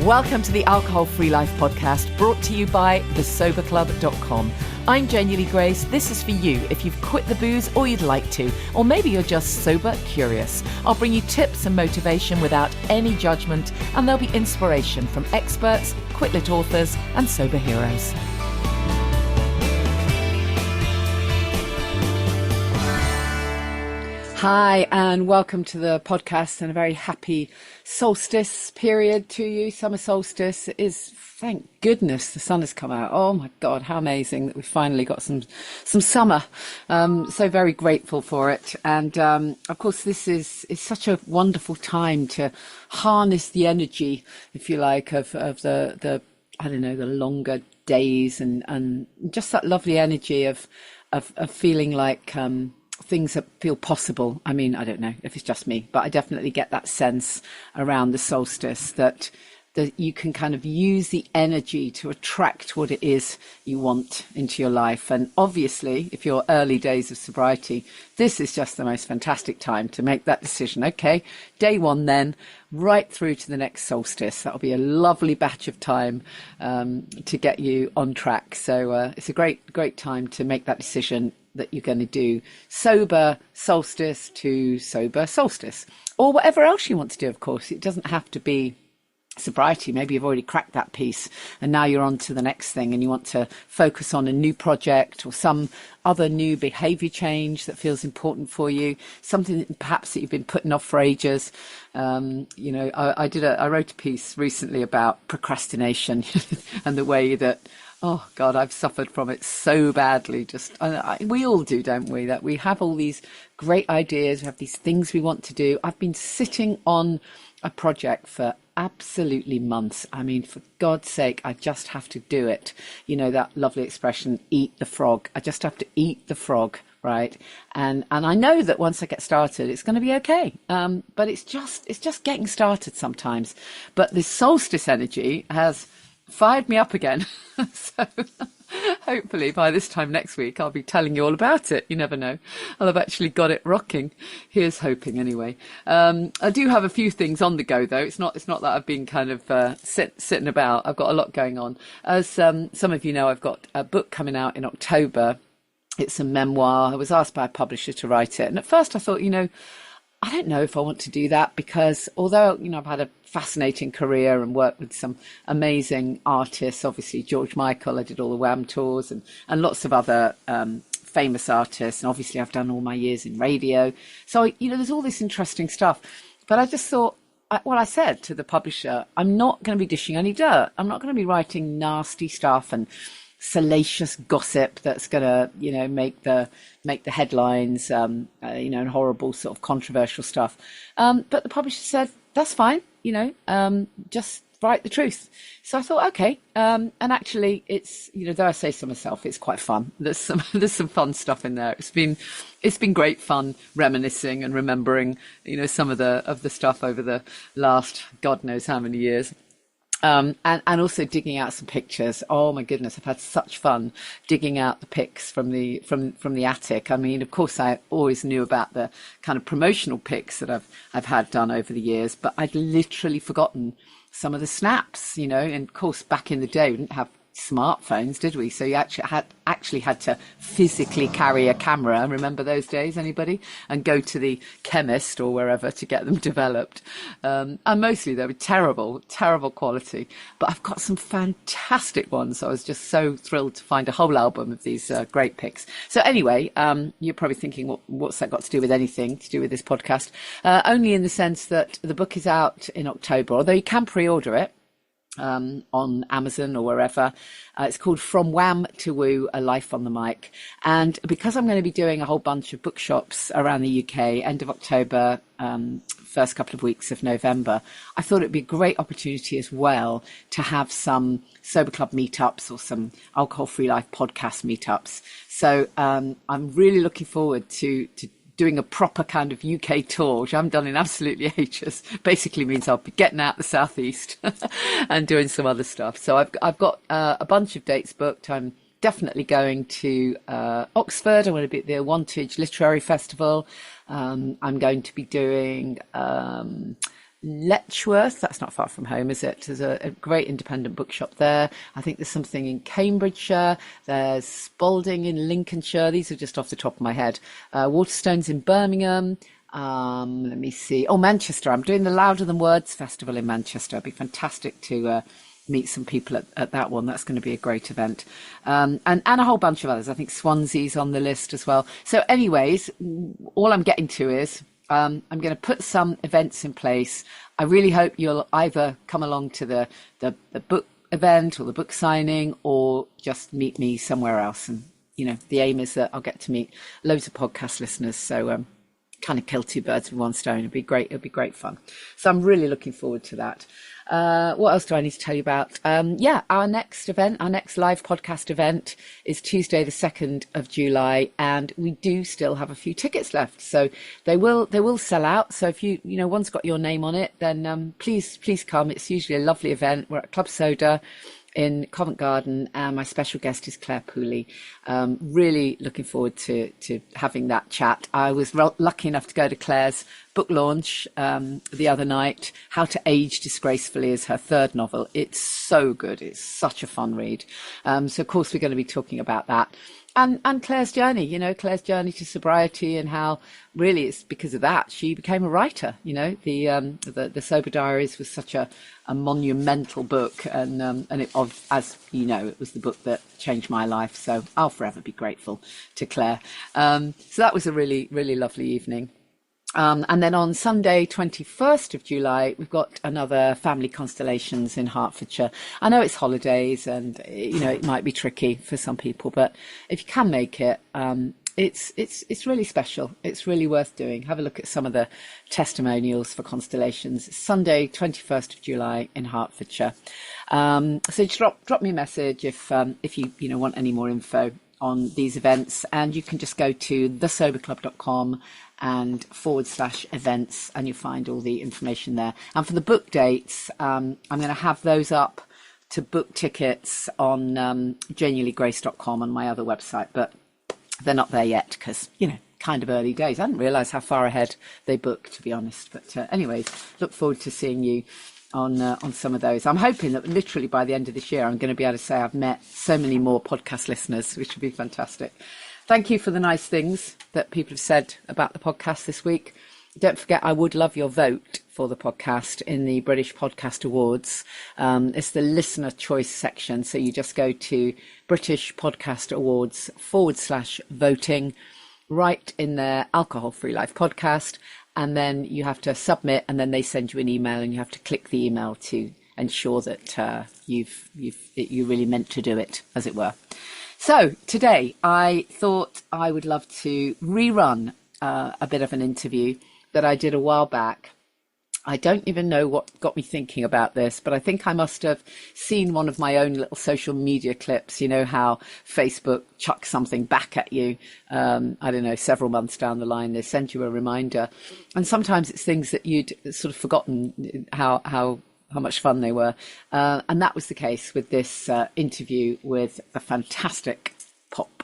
Welcome to the Alcohol Free Life podcast, brought to you by thesoberclub.com. I'm Janey Grace. This is for you if you've quit the booze or you'd like to, or maybe you're just sober curious. I'll bring you tips and motivation without any judgment, and there'll be inspiration from experts, quit-lit authors, and sober heroes. Hi, and welcome to the podcast, and a very happy solstice period to you. Summer solstice is, thank goodness, the sun has come out. Oh my God, how amazing that we finally got some summer. So very grateful for it. And of course, this is such a wonderful time to harness the energy, if you like, of the I don't know, the longer days and just that lovely energy of feeling like things that feel possible. I mean, I don't know if it's just me, but I definitely get that sense around the solstice that you can kind of use the energy to attract what it is you want into your life. And obviously, if you're early days of sobriety, this is just the most fantastic time to make that decision. Okay, day one then, right through to the next solstice. That'll be a lovely batch of time to get you on track. So it's a great time to make that decision that you're going to do sober solstice to sober solstice, or whatever else you want to do. Of course, it doesn't have to be sobriety. Maybe you've already cracked that piece and now you're on to the next thing and you want to focus on a new project or some other new behavior change that feels important for you, something that perhaps that you've been putting off for ages. I wrote a piece recently about procrastination and the way that, oh God, I've suffered from it so badly. We all do, don't we? That we have all these great ideas, we have these things we want to do. I've been sitting on a project for absolutely months. I mean, for God's sake, I just have to do it. You know, that lovely expression, eat the frog. I just have to eat the frog, right? And I know that once I get started, it's going to be okay. But it's just getting started sometimes. But the solstice energy has fired me up again. So hopefully by this time next week, I'll be telling you all about it. You never know. I'll have actually got it rocking. Here's hoping anyway. I do have a few things on the go though. It's not that I've been kind of sitting about. I've got a lot going on. As some of you know, I've got a book coming out in October. It's a memoir. I was asked by a publisher to write it. And at first I thought, I don't know if I want to do that because although, I've had a fascinating career and worked with some amazing artists, obviously George Michael, I did all the Wham tours and lots of other famous artists. And obviously I've done all my years in radio. So, there's all this interesting stuff. But I just thought, I said to the publisher, I'm not going to be dishing any dirt. I'm not going to be writing nasty stuff and salacious gossip that's going to, make the headlines, and horrible sort of controversial stuff. But the publisher said, that's fine, just write the truth. So I thought, okay. And actually it's, though I say so myself, it's quite fun. There's some fun stuff in there. It's been great fun reminiscing and remembering, some of the stuff over the last God knows how many years. And also digging out some pictures. Oh my goodness, I've had such fun digging out the pics from the attic. I mean, of course, I always knew about the kind of promotional pics that I've had done over the years, but I'd literally forgotten some of the snaps. And of course, back in the day, we didn't have smartphones, did we? So you actually had to physically carry a camera. Remember those days, anybody? And go to the chemist or wherever to get them developed. And mostly they were terrible quality. But I've got some fantastic ones. So I was just so thrilled to find a whole album of these great pics. So anyway, you're probably thinking, what's that got to do with anything to do with this podcast? Only in the sense that the book is out in October, although you can pre-order it on Amazon or wherever. It's called From Wham to Woo, A Life on the Mic. And because I'm going to be doing a whole bunch of bookshops around the UK, end of October, first couple of weeks of November, I thought it'd be a great opportunity as well to have some Sober Club meetups or some Alcohol Free Life podcast meetups. So I'm really looking forward to doing a proper kind of UK tour, which I haven't done in absolutely ages. Basically means I'll be getting out the southeast and doing some other stuff. So I've got a bunch of dates booked. I'm definitely going to Oxford. I'm going to be at the Wantage Literary Festival. I'm going to be doing Letchworth. That's not far from home, is it? There's a great independent bookshop there. I think there's something in Cambridgeshire. There's Spalding in Lincolnshire. These are just off the top of my head. Waterstones in Birmingham. Let me see. Oh, Manchester. I'm doing the Louder Than Words Festival in Manchester. It'd be fantastic to meet some people at that one. That's going to be a great event. And a whole bunch of others. I think Swansea's on the list as well. So anyways, all I'm getting to is I'm going to put some events in place. I really hope you'll either come along to the book event or the book signing, or just meet me somewhere else. And, the aim is that I'll get to meet loads of podcast listeners. So kind of kill two birds with one stone. It'd be great. It'd be great fun. So I'm really looking forward to that. What else do I need to tell you about? Our next event, our next live podcast event is Tuesday, the 2nd of July. And we do still have a few tickets left. So they will sell out. So if one's got your name on it, then please come. It's usually a lovely event. We're at Club Soda in Covent Garden, and my special guest is Clare Pooley. Really looking forward to having that chat. I was lucky enough to go to Clare's book launch the other night. How to Age Disgracefully is her third novel. It's so good. It's such a fun read. So of course we're going to be talking about that. And Claire's journey, Claire's journey to sobriety, and how really it's because of that she became a writer. The Sober Diaries was such a monumental book, and it it was the book that changed my life. So I'll forever be grateful to Claire. So that was a really, really lovely evening. And then on Sunday, 21st of July, we've got another Family Constellations in Hertfordshire. I know it's holidays and, it might be tricky for some people, but if you can make it, it's really special. It's really worth doing. Have a look at some of the testimonials for Constellations. Sunday, 21st of July in Hertfordshire. So just drop me a message if you want any more info on these events, and you can just go to thesoberclub.com and /events, and you'll find all the information there. And for the book dates, I'm going to have those up to book tickets on genuinelygrace.com on my other website, but they're not there yet because, kind of early days. I didn't realise how far ahead they book, to be honest. But anyways, look forward to seeing you on some of those. I'm hoping that literally by the end of this year, I'm going to be able to say I've met so many more podcast listeners, which would be fantastic. Thank you for the nice things that people have said about the podcast this week. Don't forget, I would love your vote for the podcast in the British Podcast Awards. It's the listener choice section. So you just go to British Podcast Awards /voting, write in their Alcohol Free Life podcast, and then you have to submit, and then they send you an email, and you have to click the email to ensure that you really meant to do it, as it were. So today I thought I would love to rerun a bit of an interview that I did a while back. I don't even know what got me thinking about this, but I think I must have seen one of my own little social media clips. You know how Facebook chucks something back at you, I don't know, several months down the line, they send you a reminder. And sometimes it's things that you'd sort of forgotten how much fun they were. And that was the case with this interview with the fantastic Pop.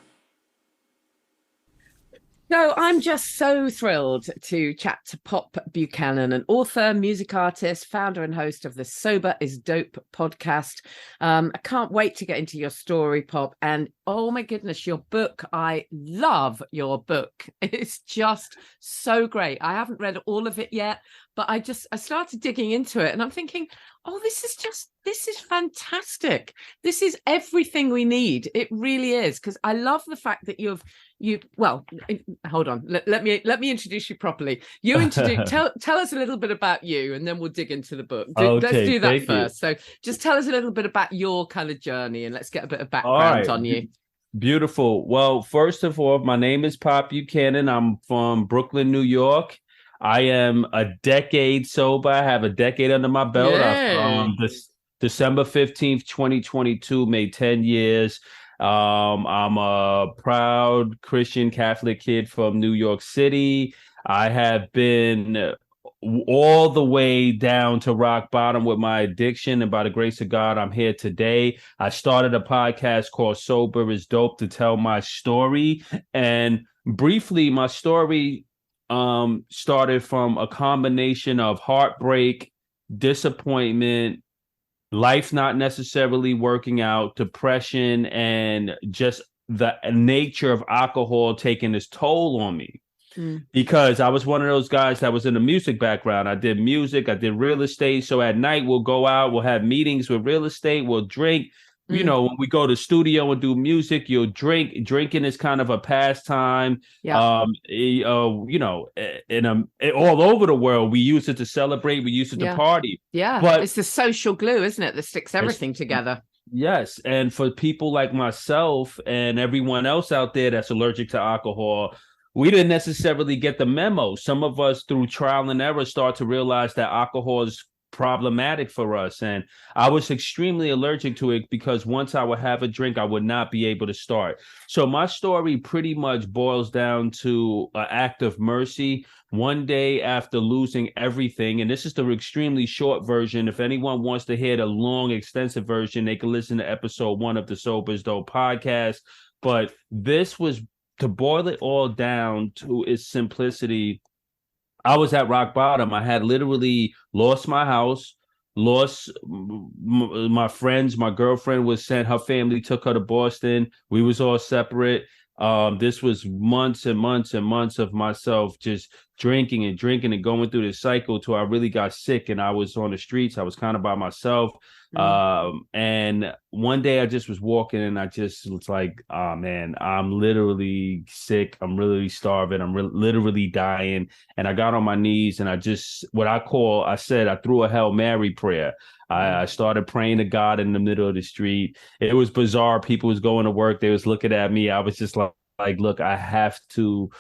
So I'm just so thrilled to chat to Pop Buchanan, an author, music artist, founder and host of the Sober is Dope podcast. I can't wait to get into your story, Pop. And oh my goodness, your book. I love your book. It's just so great. I haven't read all of it yet, but I started digging into it and I'm thinking, oh, this is fantastic. This is everything we need. It really is. Because I love the fact that hold on. Let me introduce you properly. Tell us a little bit about you, and then we'll dig into the book. Let's do that first. So just tell us a little bit about your kind of journey, and let's get a bit of background on you. Beautiful. Well, first of all, my name is Pop Buchanan. I'm from Brooklyn, New York. I am a decade sober. I have a decade under my belt. December 15th, 2022, made 10 years. I'm a proud Christian Catholic kid from New York City. I have been all the way down to rock bottom with my addiction, and by the grace of God, I'm here today. I started a podcast called Sober is Dope to tell my story. And briefly, my story started from a combination of heartbreak, disappointment, life not necessarily working out, depression, and just the nature of alcohol taking its toll on me. Because I was one of those guys that was in a music background. I did music, I did real estate. So at night we'll go out, we'll have meetings with real estate, we'll drink. You know, when we go to studio and do music, you'll drink. Drinking is kind of a pastime. You know, all over the world, we use it to celebrate. We use it to party. Yeah, but it's the social glue, isn't it, that sticks everything together. Yes, and for people like myself and everyone else out there that's allergic to alcohol, we didn't necessarily get the memo. Some of us, through trial and error, start to realize that alcohol is problematic for us. And I was extremely allergic to it because once I would have a drink, I would not be able to start. So my story pretty much boils down to an act of mercy. One day after losing everything, and this is the extremely short version. If anyone wants to hear the long, extensive version, they can listen to episode 1 of the Sober is Dope podcast. But this was, to boil it all down to its simplicity, I was at rock bottom. I had literally lost my house, lost my friends. My girlfriend was sent, her family took her to Boston. We was all separate. This was months and months and months of myself just drinking and going through this cycle till I really got sick and I was on the streets. I was kind of by myself. And one day I just was walking and I just was like, oh man, I'm literally sick. I'm literally starving. I'm literally dying. And I got on my knees and I just, I threw a Hail Mary prayer. I started praying to God in the middle of the street. It was bizarre. People was going to work. They was looking at me. I was just like, look, I have to.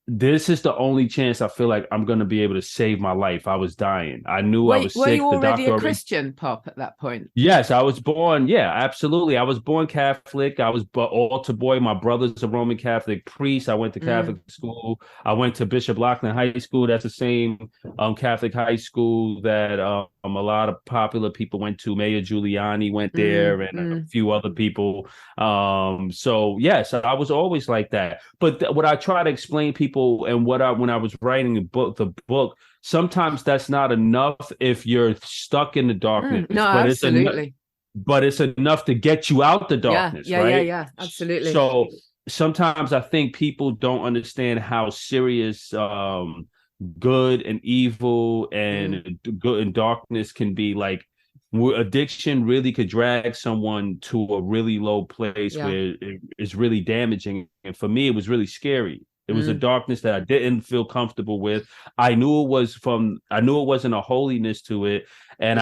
This is the only chance I feel like I'm going to be able to save my life. I was dying. I knew I was sick. Were you already a Christian, Pop, at that point? Yes, I was born. Yeah, absolutely. I was born Catholic. I was altar boy. My brother's a Roman Catholic priest. I went to Catholic school. I went to Bishop Loughlin High School. That's the same Catholic high school that a lot of popular people went to. Mayor Giuliani went there and a few other people. So yes, I was always like that. But what I try to explain people and when I was writing the book, sometimes that's not enough if you're stuck in the darkness. No, absolutely. But it's enough to get you out the darkness, right? Yeah, absolutely. So sometimes I think people don't understand how serious good and evil and good and darkness can be. Like, addiction really could drag someone to a really low place where it's really damaging. And for me, it was really scary. It was a darkness that I didn't feel comfortable with. I knew it wasn't a holiness to it. And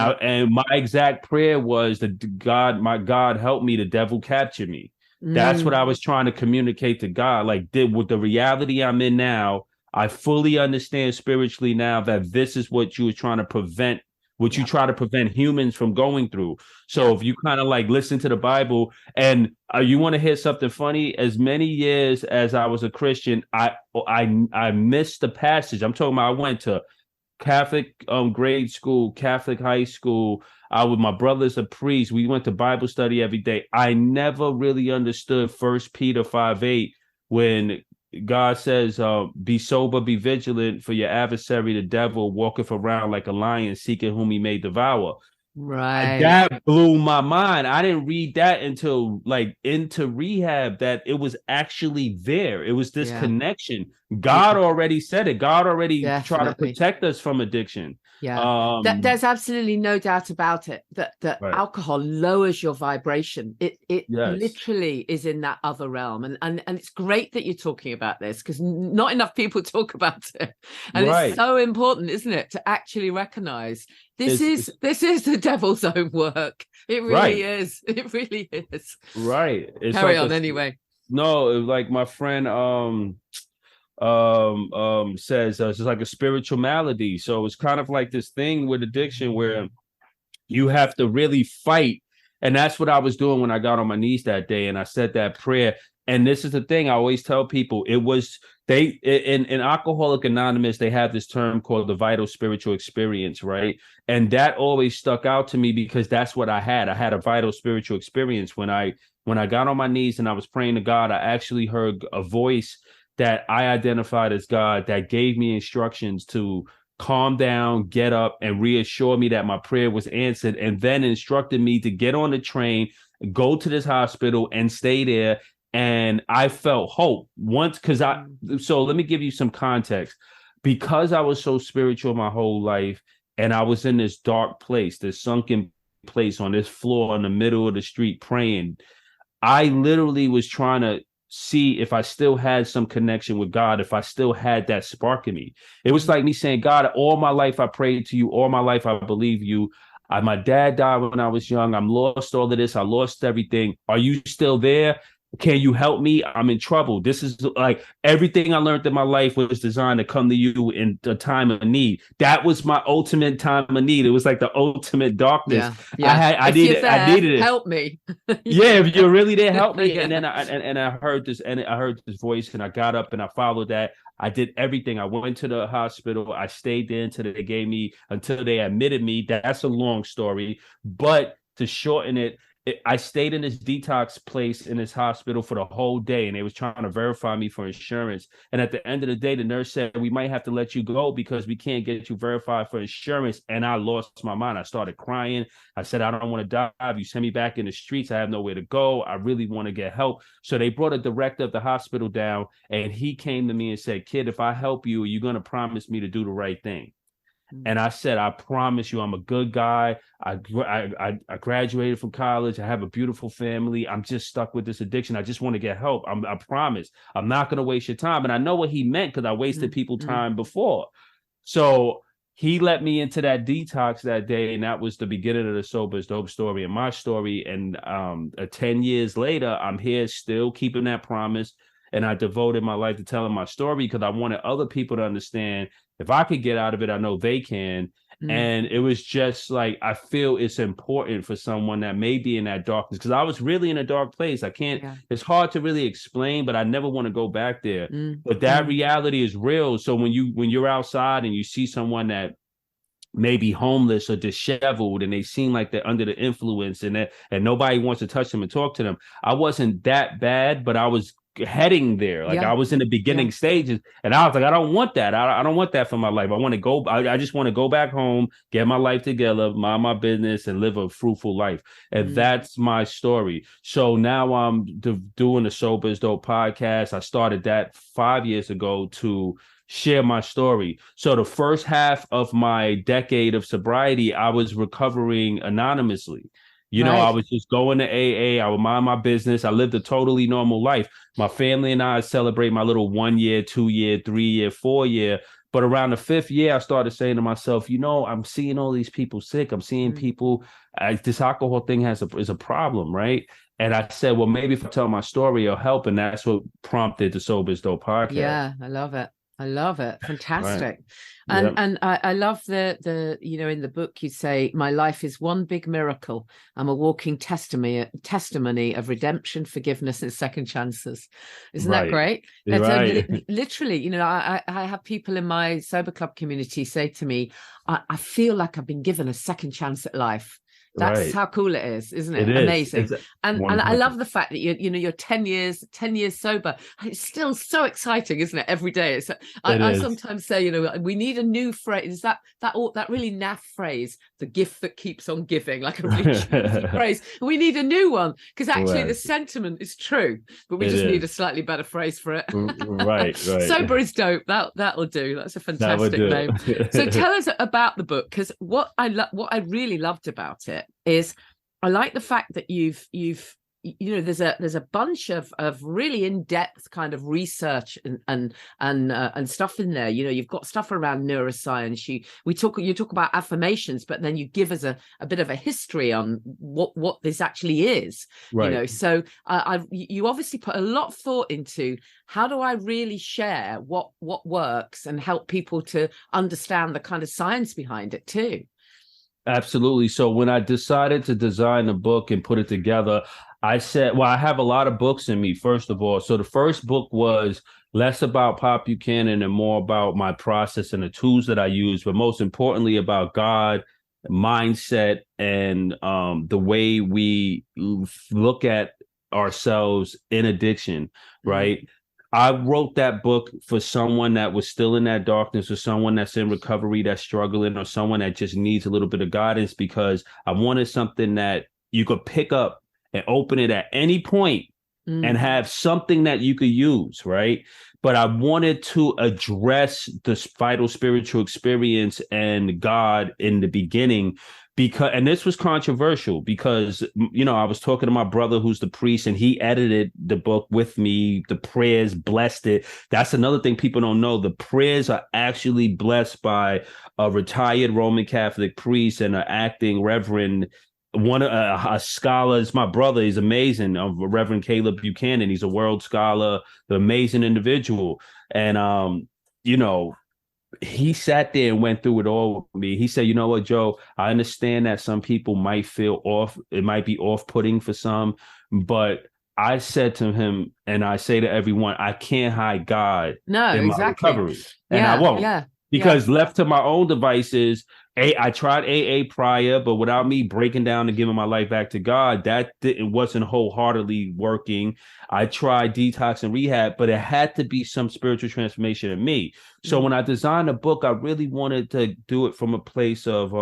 my exact prayer was that my God, help me, the devil capture me. That's what I was trying to communicate to God. Like, with the reality I'm in now, I fully understand spiritually now that this is what you were trying to prevent, you try to prevent humans from going through. So if you kind of like listen to the Bible and you want to hear something funny, as many years as I was a Christian, I missed the passage. I'm talking about I went to Catholic grade school, Catholic high school. My brother's a priest. We went to Bible study every day. I never really understood 1 Peter 5:8 when God says, be sober, be vigilant, for your adversary, the devil, walketh around like a lion, seeking whom he may devour. Right. That blew my mind. I didn't read that until like into rehab, that it was actually there. It was this connection. God already said it. God already tried to protect us from addiction. Yeah, there's absolutely no doubt about it that alcohol lowers your vibration. It literally is in that other realm, and it's great that you're talking about this, because not enough people talk about it, and it's so important, isn't it, to actually recognize this is the devil's own work. It really is. It really is. Right. Carry on anyway. No, like my friend says it's like a spiritual malady. So it's kind of like this thing with addiction where you have to really fight. And that's what I was doing when I got on my knees that day and I said that prayer. And this is the thing I always tell people. It was in Alcoholics Anonymous, they have this term called the vital spiritual experience, right? And that always stuck out to me because that's what I had. I had a vital spiritual experience when I got on my knees and I was praying to God. I actually heard a voice that I identified as God that gave me instructions to calm down, get up, and reassure me that my prayer was answered, and then instructed me to get on the train, go to this hospital, and stay there. And I felt hope once, so let me give you some context. Because I was so spiritual my whole life, and I was in this dark place, this sunken place on this floor in the middle of the street praying, I literally was trying to see if I still had some connection with God, if I still had that spark in me. It was like me saying, God, all my life I prayed to you, all my life I believe you. My dad died when I was young. I'm lost all of this. I lost everything. Are you still there? Can you help me? I'm in trouble. This is like everything I learned in my life was designed to come to you in a time of need. That was my ultimate time of need. It was like the ultimate darkness. I needed it. Help me. Yeah, if you're really there, help me. And then I heard this, and I heard this voice, and I got up and I followed that. I did everything. I went to the hospital. I stayed there until they admitted me. That's a long story, but to shorten it, I stayed in this detox place in this hospital for the whole day, and they was trying to verify me for insurance. And at the end of the day, the nurse said, we might have to let you go because we can't get you verified for insurance. And I lost my mind. I started crying. I said, I don't want to die. If you send me back in the streets, I have nowhere to go. I really want to get help. So they brought a director of the hospital down, and he came to me and said, kid, if I help you, you're going to promise me to do the right thing. And I said, I promise you, I'm a good guy. I graduated from college. I have a beautiful family. I'm just stuck with this addiction. I just want to get help. I promise I'm not going to waste your time. And I know what he meant because I wasted people's time before. So he let me into that detox that day. And that was the beginning of the Sober is Dope story and my story. And 10 years later, I'm here still keeping that promise. And I devoted my life to telling my story because I wanted other people to understand if I could get out of it, I know they can. And it was just like, I feel it's important for someone that may be in that darkness, because I was really in a dark place. It's hard to really explain, but I never want to go back there. But that reality is real. So when you're outside and you see someone that may be homeless or disheveled and they seem like they're under the influence and nobody wants to touch them and talk to them, I wasn't that bad, but I was heading there. I was in the beginning stages, and I was like, I don't want that. I don't want that for my life. I just want to go back home, get my life together, mind my business, and live a fruitful life. And that's my story. So now I'm doing the Sober is Dope podcast. I started that 5 years ago to share my story. So the first half of my decade of sobriety, I was recovering anonymously. I was just going to AA. I would mind my business. I lived a totally normal life. My family and I celebrate my little 1 year, 2 year, 3 year, 4 year. But around the 5th year, I started saying to myself, I'm seeing all these people sick. I'm seeing people, this alcohol thing is a problem, right? And I said, well, maybe if I tell my story, it'll help. And that's what prompted the Sober is Dope podcast. Yeah, I love it. Fantastic. Right. And I love the in the book you say, my life is one big miracle. I'm a walking testimony of redemption, forgiveness, and second chances. Isn't that great? Literally, I have people in my sober club community say to me, I feel like I've been given a second chance at life. That's how cool it is, isn't it? Amazing. And I love the fact that you're 10 years sober. It's still so exciting, isn't it? Every day. I sometimes say, we need a new phrase. That really naff phrase, the gift that keeps on giving, like a really cheesy phrase. We need a new one because actually the sentiment is true, but we need a slightly better phrase for it. Right. Sober is Dope. That'll do. That's a fantastic name. So tell us about the book, because what I really loved about it is I like the fact that you've there's a bunch of really in-depth kind of research and stuff in there. You've got stuff around neuroscience. You talk about affirmations, but then you give us a bit of a history on what this actually is. Right. So you obviously put a lot of thought into how do I really share what works and help people to understand the kind of science behind it too. Absolutely. So when I decided to design the book and put it together, I said, well, I have a lot of books in me, first of all. So the first book was less about Pop Buchanan and more about my process and the tools that I use, but most importantly about God, mindset, and the way we look at ourselves in addiction, right? I wrote that book for someone that was still in that darkness, or someone that's in recovery, that's struggling, or someone that just needs a little bit of guidance, because I wanted something that you could pick up and open it at any point and have something that you could use, right? But I wanted to address this vital spiritual experience and God in the beginning, because, and this was controversial because, I was talking to my brother who's the priest, and he edited the book with me. The prayers blessed it. That's another thing people don't know. The prayers are actually blessed by a retired Roman Catholic priest and an acting reverend. One a scholar is my brother. He's amazing. Reverend Caleb Buchanan. He's a world scholar, the amazing individual. And he sat there and went through it all with me. He said, "You know what, Joe? I understand that some people might feel off. It might be off-putting for some, but." I said to him, and I say to everyone, I can't hide God in my recovery, and I won't. Because left to my own devices, I tried AA prior, but without me breaking down and giving my life back to God, it wasn't wholeheartedly working. I tried detox and rehab, but it had to be some spiritual transformation in me. So when I designed a book, I really wanted to do it from a place of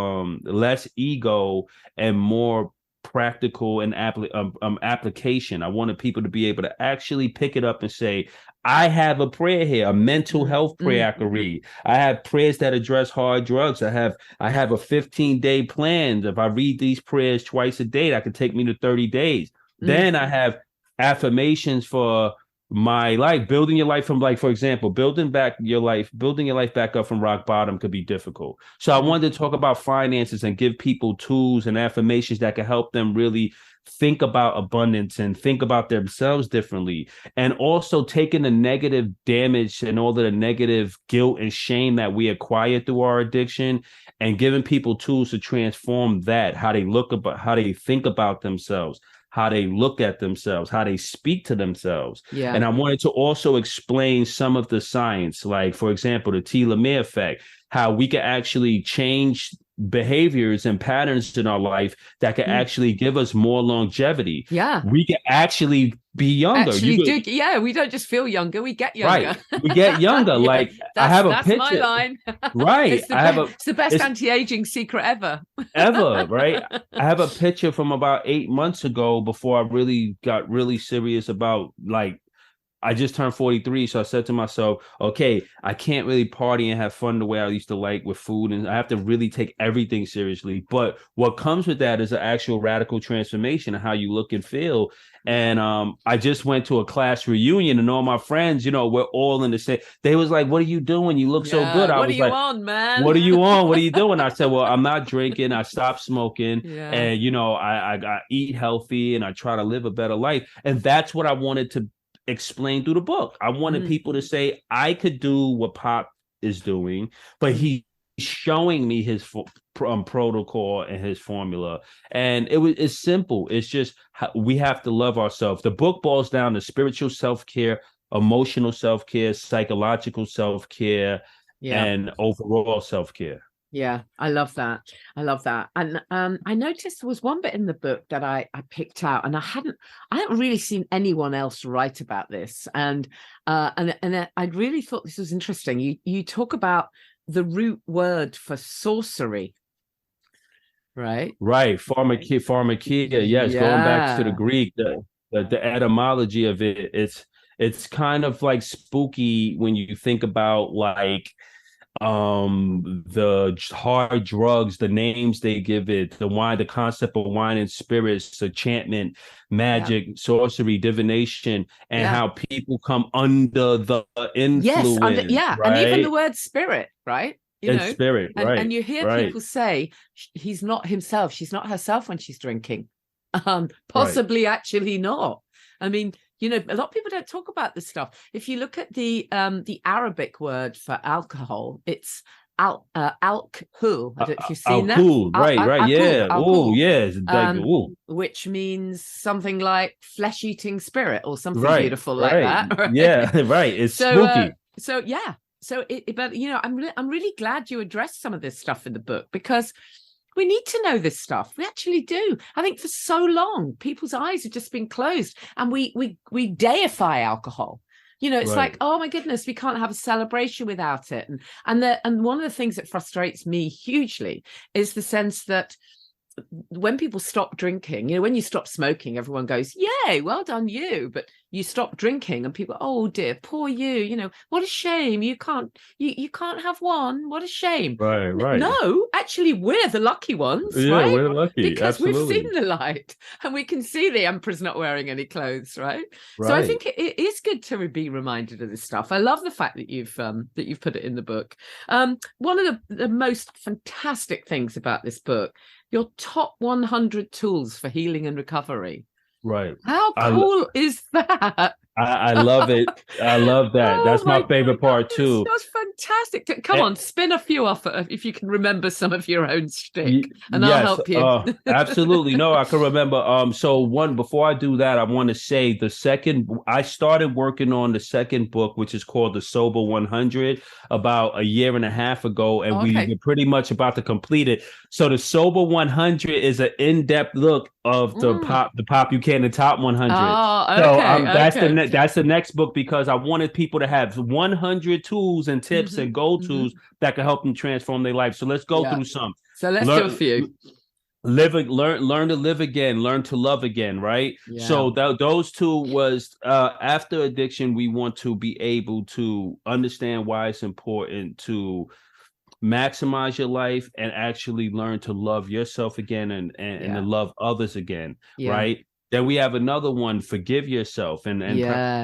less ego and more practical and application. I wanted people to be able to actually pick it up and say, I have a prayer here, a mental health prayer I could read. I have prayers that address hard drugs. I have a 15-day plan. If I read these prayers twice a day, that could take me to 30 days. Then I have affirmations for my life, building your life from, like, for example, building your life back up from rock bottom could be difficult. So I wanted to talk about finances and give people tools and affirmations that can help them really think about abundance and think about themselves differently. And also taking the negative damage and all of the negative guilt and shame that we acquire through our addiction and giving people tools to transform that, how they think about themselves, how they look at themselves, how they speak to themselves. Yeah. And I wanted to also explain some of the science, like, for example, the telomere effect, how we can actually change behaviors and patterns in our life that can actually give us more longevity. Yeah. We can actually be younger. We don't just feel younger, we get younger. Right. We get younger. Like, I have a picture. That's my line. Right. It's the best anti-aging secret ever. Ever, right? I have a picture from about 8 months ago before I really got really serious about, like, I just turned 43. So I said to myself, okay, I can't really party and have fun the way I used to like with food. And I have to really take everything seriously. But what comes with that is an actual radical transformation of how you look and feel. And I just went to a class reunion, and all my friends, we're all in the same. They was like, "What are you doing? You look so good." I was like, "What are you on, man? What are you on? What are you doing?" I said, "Well, I'm not drinking. I stopped smoking, and I eat healthy, and I try to live a better life." And that's what I wanted to explain through the book. I wanted people to say, I could do what Pop is doing, but he's showing me his protocol and his formula. And it's simple. It's just we have to love ourselves. The book boils down to spiritual self-care, emotional self-care, psychological self-care, and overall self-care. Yeah, I love that. And I noticed there was one bit in the book that I picked out, and I hadn't really seen anyone else write about this. And I really thought this was interesting. You talk about the root word for sorcery. Right. Pharmakia. Yes. Going back to the Greek, the etymology of it, it's kind of like spooky when you think about, like, the hard drugs, the names they give it, the wine, the concept of wine and spirits, enchantment, magic, sorcery, divination, and how people come under the influence. Right? And even the word spirit, right? Spirit, right? And you hear people say he's not himself, she's not herself when she's drinking. Possibly actually not. I mean, a lot of people don't talk about this stuff. If you look at the Arabic word for alcohol, it's alkhul. I don't know if you've seen that. Right. Yeah. Oh, yes. Which means something like flesh-eating spirit or something beautiful like that. Right? Yeah, right. It's spooky. But I'm really glad you addressed some of this stuff in the book, because we need to know this stuff. We actually do. I think for so long, people's eyes have just been closed, and we deify alcohol. You know, it's Right. like, oh my goodness, we can't have a celebration without it. And one of the things that frustrates me hugely is the sense that when people stop drinking, you know, when you stop smoking, everyone goes, yay, well done you. But you stop drinking and people, oh dear, poor you know, what a shame. You can't have one. What a shame. Right. No, actually, we're the lucky ones, Yeah, right? we're lucky. Because Absolutely. we've seen the light and we can see the emperor's not wearing any clothes, right? So I Right. think it is good to be reminded of this stuff. I love the fact that you've put it in the book. One of the most fantastic things about this book, your top 100 tools for healing and recovery. Right. How cool is that? I love it. I love that. Oh That's my favorite part goodness, too. that's fantastic. Come on, spin a few off if you can remember some of your own shtick, and Yes, I'll help you. Absolutely. No, I can remember. So before I do that, I want to say I started working on the second book, which is called The Sober 100, about a year and a half ago, and we were pretty much about to complete it. So the Sober 100 is an in-depth look of the Pop Buchanan Top 100. Oh, okay. That's the next book, because I wanted people to have 100 tools and tips and go-tos that can help them transform their life. So let's go through some. So let's do a few. Learn to live again, learn to love again, right? Yeah. So those two was after addiction, we want to be able to understand why it's important to maximize your life and actually learn to love yourself again and to love others again, right? Then we have another one, forgive yourself, and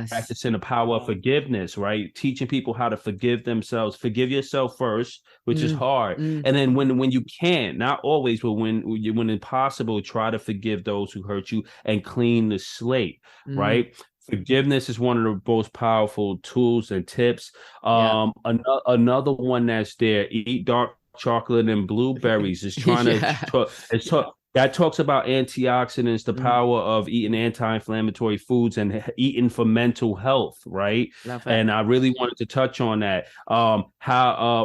practicing the power of forgiveness, right? Teaching people how to forgive themselves. Forgive yourself first, which is hard. And then when you can't, not always, but when impossible, try to forgive those who hurt you and clean the slate, right? Forgiveness is one of the most powerful tools and tips. Another one that's there, eat dark chocolate and blueberries, is trying to that talks about antioxidants, the power of eating anti-inflammatory foods and eating for mental health, right? And I really wanted to touch on that. How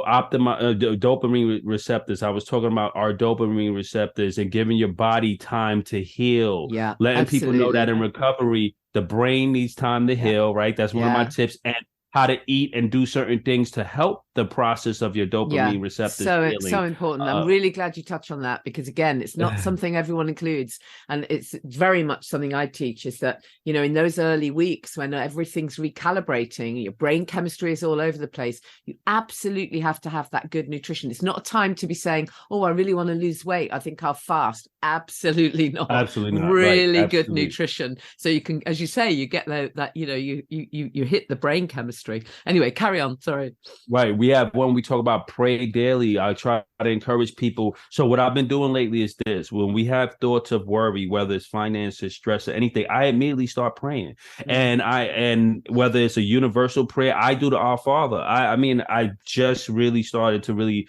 optimize dopamine receptors. I was talking about our dopamine receptors and giving your body time to heal. Letting people know that in recovery, the brain needs time to heal, right? That's one of my tips. And how to eat and do certain things to help the process of your dopamine receptors healing. It's so important. I'm really glad you touched on that, because again, it's not something everyone includes, and it's very much something I teach, is that, you know, in those early weeks when everything's recalibrating, your brain chemistry is all over the place, you absolutely have to have that good nutrition. It's not a time to be saying, oh, I really want to lose weight, I think I'll fast. Absolutely not. Absolutely not. Really good nutrition, so you can, as you say, you get that you know, you hit the brain chemistry. Anyway, carry on. Sorry. Right. We have one, we talk about pray daily. I try to encourage people. So what I've been doing lately is this: when we have thoughts of worry, whether it's finances, stress, or anything, I immediately start praying. And whether it's a universal prayer, I do the Our Father. I mean, I just really started to really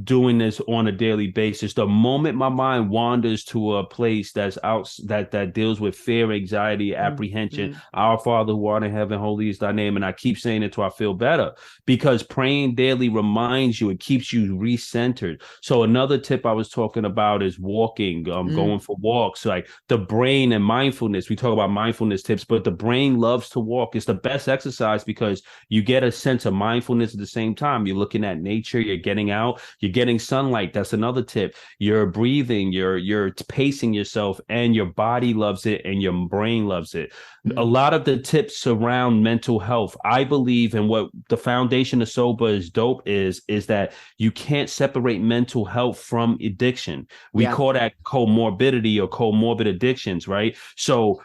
doing this on a daily basis. The moment my mind wanders to a place that's out that deals with fear, anxiety, apprehension, Our Father who art in heaven, holy is thy name. And I keep saying it till I feel better, because praying daily reminds you, it keeps you recentered. So another tip I was talking about is walking, going for walks, like the brain and mindfulness. We talk about mindfulness tips, but the brain loves to walk. It's the best exercise because you get a sense of mindfulness at the same time. You're looking at nature, you're getting out, you're getting sunlight. That's another tip. You're breathing, you're pacing yourself, and your body loves it and your brain loves it. A lot of the tips surround mental health. I believe in what the foundation of Sober is Dope is that you can't separate mental health from addiction. We call that comorbidity or comorbid addictions, right? So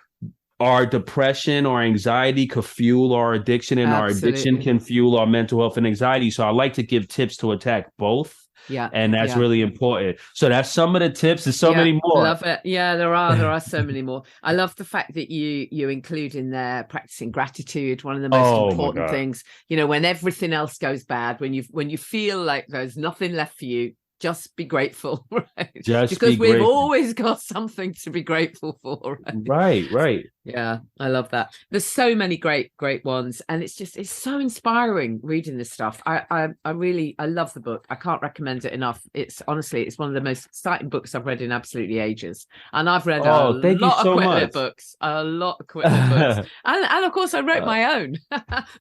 our depression or anxiety could fuel our addiction, and our addiction can fuel our mental health and anxiety. So I like to give tips to attack both. And that's really important. So that's some of the tips. There's so many more. Love it. Yeah, there are so many more. I love the fact that you include in there practicing gratitude, one of the most important things. You know, when everything else goes bad, when you feel like there's nothing left for you, just be grateful, right? Just because be we've grateful. always got something to be grateful for, Right, right. Yeah, I love that. There's so many great ones, and it's so inspiring reading this stuff. I really love the book. I can't recommend it enough. It's honestly one of the most exciting books I've read in absolutely ages. And I've read Thank you so much. books, and of course I wrote my own.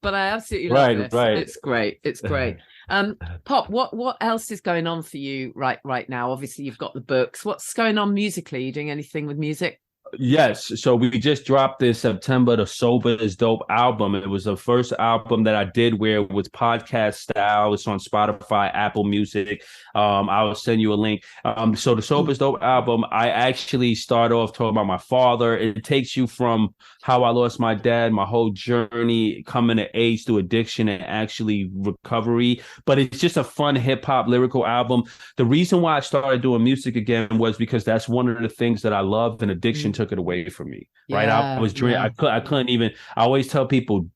But I absolutely love this. Right. It's great. It's great. Pop, what else is going on for you right now? Obviously, you've got the books. What's going on musically? Are you doing anything with music? Yes. So we just dropped in September the Sober is Dope album. It was the first album that I did where it was podcast style. It's on Spotify, Apple Music. I'll send you a link. So the Sober is Dope album, I actually start off talking about my father. It takes you from how I lost my dad, my whole journey coming to age through addiction and actually recovery. But it's just a fun hip hop lyrical album. The reason why I started doing music again was because that's one of the things that I loved, and addiction took it away from me. Right. I was dreaming. I couldn't even, I always tell people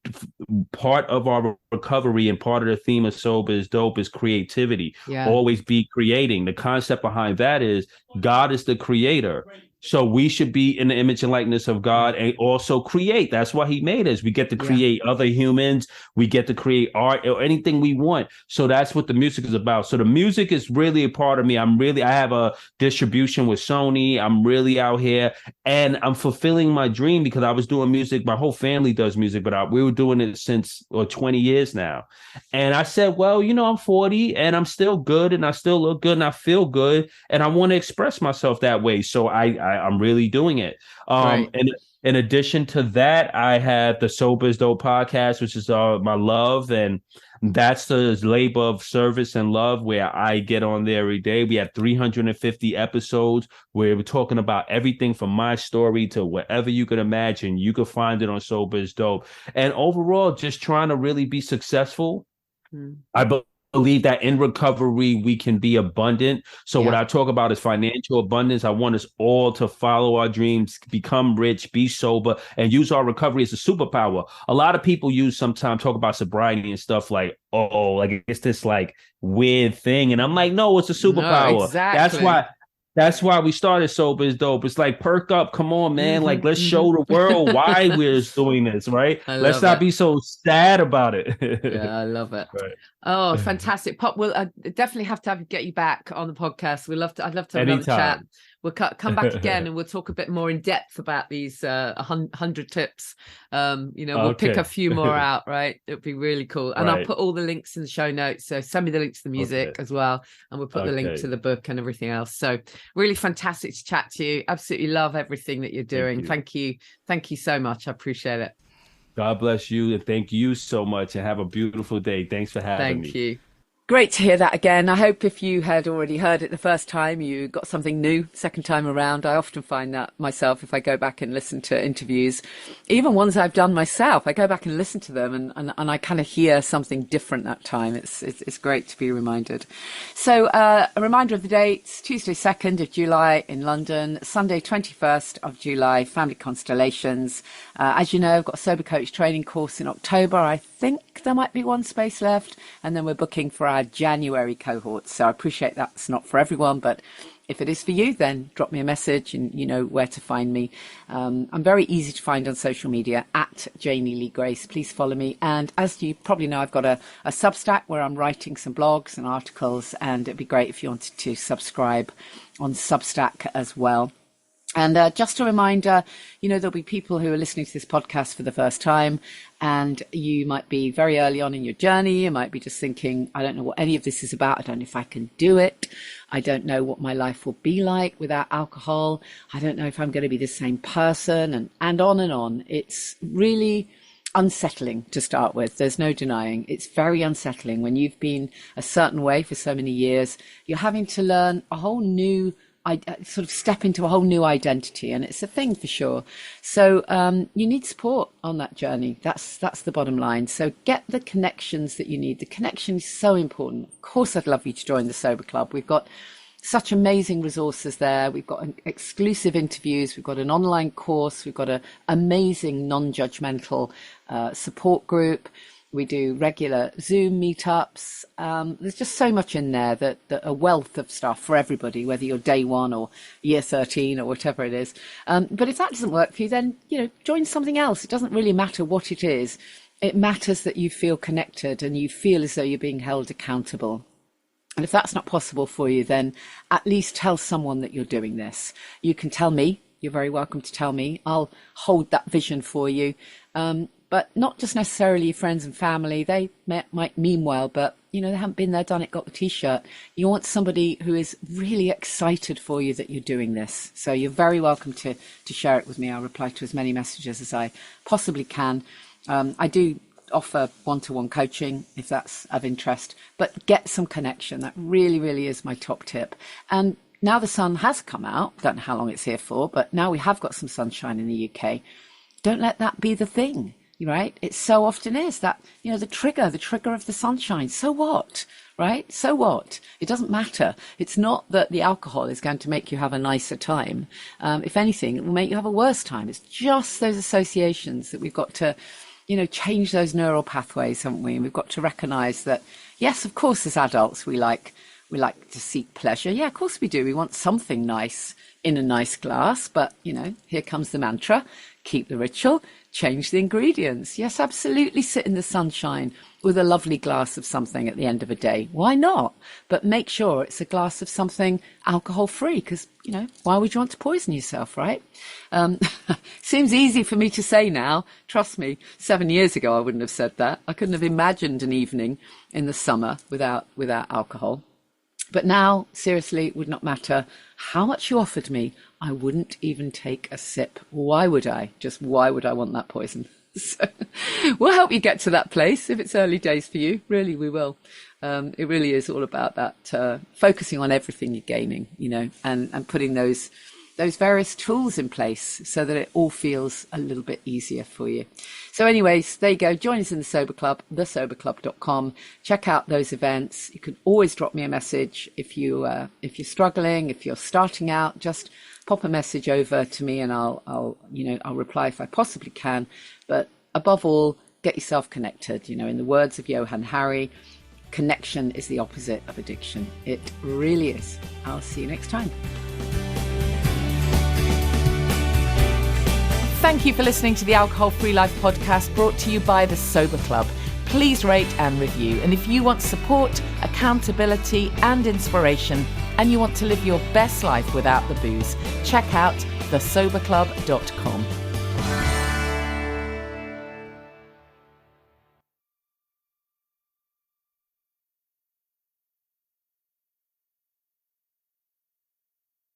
part of our recovery and part of the theme of Sober is Dope is creativity. Always be creating. The concept behind that is God is the creator. So we should be in the image and likeness of God and also create. That's why he made us. We get to create other humans. We get to create art or anything we want. So that's what the music is about. So the music is really a part of me. I have a distribution with Sony. I'm really out here and I'm fulfilling my dream because I was doing music. My whole family does music, but we were doing it since 20 years now. And I said, well, I'm 40 and I'm still good and I still look good and I feel good. And I want to express myself that way. So I'm really doing it. And in addition to that, I have the Sober is Dope podcast, which is my love. And that's the labor of service and love where I get on there every day. We have 350 episodes where we're talking about everything from my story to whatever you could imagine. You could find it on Sober is Dope. And overall, just trying to really be successful. I believe that in recovery, we can be abundant. So what I talk about is financial abundance. I want us all to follow our dreams, become rich, be sober, and use our recovery as a superpower. A lot of people sometimes talk about sobriety and stuff like, like it's this like weird thing. And I'm like, no, it's a superpower. No, exactly. That's why we started Sober is Dope. It's like, perk up. Come on, man. Like, let's show the world why we're doing this, right? Let's not be so sad about it. Yeah, I love it. Right. Oh, fantastic. Pop, we'll definitely have to get you back on the podcast. I'd love to have another chat. We'll come back again and we'll talk a bit more in depth about these 100 tips. We'll pick a few more out, right? It'll be really cool. And I'll put all the links in the show notes. So send me the links to the music as well. And we'll put the link to the book and everything else. So really fantastic to chat to you. Absolutely love everything that you're doing. Thank you. Thank you so much. I appreciate it. God bless you. And thank you so much. And have a beautiful day. Thanks for having me. Thank you. Great to hear that again. I hope if you had already heard it the first time, you got something new second time around. I often find that myself if I go back and listen to interviews, even ones I've done myself, I go back and listen to them and I kind of hear something different that time. It's great to be reminded. So a reminder of the dates: Tuesday 2nd of July in London, Sunday 21st of July, Family Constellations. As you know, I've got a sober coach training course in October. I think there might be one space left, and then we're booking for our January cohort. So I appreciate that's not for everyone, but if it is for you, then drop me a message and you know where to find me. I'm very easy to find on social media at Janey Lee Grace. Please follow me. And as you probably know, I've got a Substack where I'm writing some blogs and articles, and it'd be great if you wanted to subscribe on Substack as well. And just a reminder, there'll be people who are listening to this podcast for the first time, and you might be very early on in your journey. You might be just thinking, I don't know what any of this is about. I don't know if I can do it. I don't know what my life will be like without alcohol. I don't know if I'm going to be the same person, and on and on. It's really unsettling to start with. There's no denying. It's very unsettling when you've been a certain way for so many years. You're having to learn a whole new sort of step into a whole new identity, and it's a thing for sure. So you need support on that journey. That's the bottom line. So get the connections that you need. The connection is so important. Of course, I'd love you to join the Sober Club. We've got such amazing resources there. We've got exclusive interviews. We've got an online course. We've got an amazing non-judgmental support group. We do regular Zoom meetups. There's just so much in there that a wealth of stuff for everybody, whether you're day one or year 13 or whatever it is. But if that doesn't work for you, then, join something else. It doesn't really matter what it is. It matters that you feel connected and you feel as though you're being held accountable. And if that's not possible for you, then at least tell someone that you're doing this. You can tell me. You're very welcome to tell me. I'll hold that vision for you. But not just necessarily your friends and family. They might mean well, but, they haven't been there, done it, got the T-shirt. You want somebody who is really excited for you that you're doing this. So you're very welcome to share it with me. I'll reply to as many messages as I possibly can. I do offer one-to-one coaching if that's of interest, but get some connection. That really, really is my top tip. And now the sun has come out. Don't know how long it's here for, but now we have got some sunshine in the UK. Don't let that be the thing, right? It so often is that, the trigger of the sunshine. So what, right? So what? It doesn't matter. It's not that the alcohol is going to make you have a nicer time. If anything, it will make you have a worse time. It's just those associations that we've got to, change those neural pathways, haven't we? And we've got to recognize that, yes, of course, as adults, we like to seek pleasure. Yeah, of course we do. We want something nice in a nice glass. But, here comes the mantra, keep the ritual, change the ingredients. Yes, absolutely sit in the sunshine with a lovely glass of something at the end of a day. Why not? But make sure it's a glass of something alcohol-free because, why would you want to poison yourself, right? Seems easy for me to say now. Trust me, 7 years ago, I wouldn't have said that. I couldn't have imagined an evening in the summer without alcohol. But now, seriously, it would not matter how much you offered me. I wouldn't even take a sip. Why would I? Just why would I want that poison? So we'll help you get to that place if it's early days for you. Really, we will. It really is all about that, focusing on everything you're gaining, and putting those various tools in place so that it all feels a little bit easier for you. So anyways, there you go. Join us in the Sober Club, thesoberclub.com. Check out those events. You can always drop me a message if you're struggling, if you're starting out, just pop a message over to me and I'll reply if I possibly can. But above all, get yourself connected. In the words of Johann Hari, connection is the opposite of addiction. It really is. I'll see you next time. Thank you for listening to the Alcohol Free Life podcast brought to you by the Sober Club. Please rate and review. And if you want support, accountability and inspiration, and you want to live your best life without the booze, check out thesoberclub.com.